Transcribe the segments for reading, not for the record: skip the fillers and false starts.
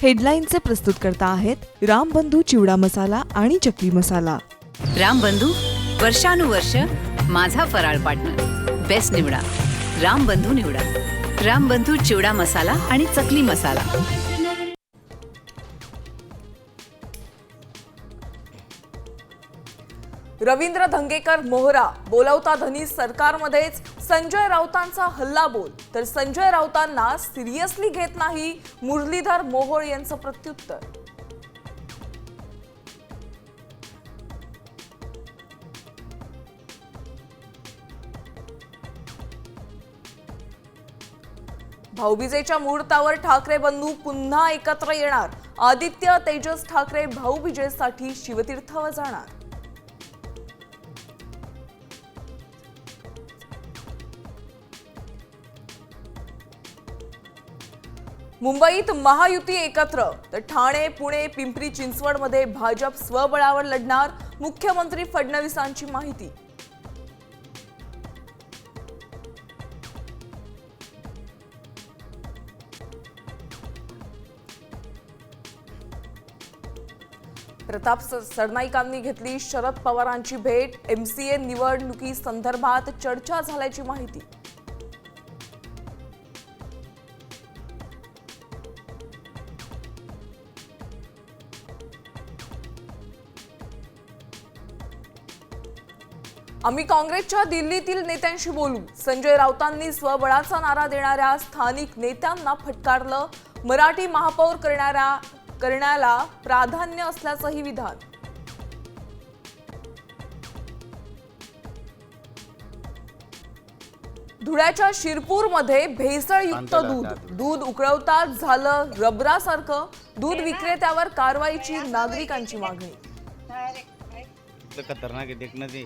हेडलाईनचे प्रस्तुतकर्ता आहेत रामबंधू चिवडा मसाला आणि चकली मसाला। रामबंधू वर्षानुवर्ष माझा फराळ पार्टनर। बेस्ट निवडा, रामबंधू निवडा। रामबंधू चिवडा मसाला आणि चकली मसाला। रवींद्र धंगेकर मोहरा बोलवता धनी सरकारमध्येच संजय राऊतांचा हल्लाबोल, तर संजय राऊतांना सिरियसली घेत नाही मुरलीधर मोहोळ यांचं प्रत्युत्तर। भाऊबीजेच्या मुहूर्तावर ठाकरे बंधू पुन्हा एकत्र येणार। आदित्य तेजस ठाकरे भाऊबीजेसाठी शिवतीर्थावर जाणार। मुंबईत महायुती एकत्र, तर ठाणे, पुणे, पिंपरी चिंचवडमध्ये भाजप स्वबळावर लढणार। मुख्यमंत्री फडणवीसांची माहिती। प्रताप सरनाईकांनी घेतली शरद पवारांची भेट। MCA निवडणुकी संदर्भात चर्चा झाल्याची माहिती। आम्ही काँग्रेसच्या दिल्लीतील नेत्यांशी बोलू। संजय राऊतांनी स्वबळाचा नारा देणाऱ्या स्थानिक नेत्यांना फटकारलं। मराठी महापौर करण्याला प्राधान्य असल्याचंही विधान। धुळ्याच्या शिरपूरमध्ये भेसळयुक्त दूध उकळवताच झालं रबरासारखं। दूध विक्रेत्यावर कारवाईची नागरिकांची मागणी। खतरनाक है, देखना थी।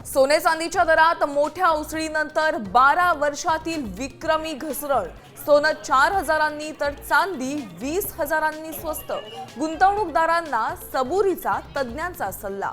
सोने चांदीच्या दरात मोठ्या उसळीनंतर 12 वर्षातील विक्रमी घसरण। सोनं 4,000 तर चांदी 20,000 स्वस्त। गुंतवणूकदारांना सबुरीचा तज्ञांचा सल्ला।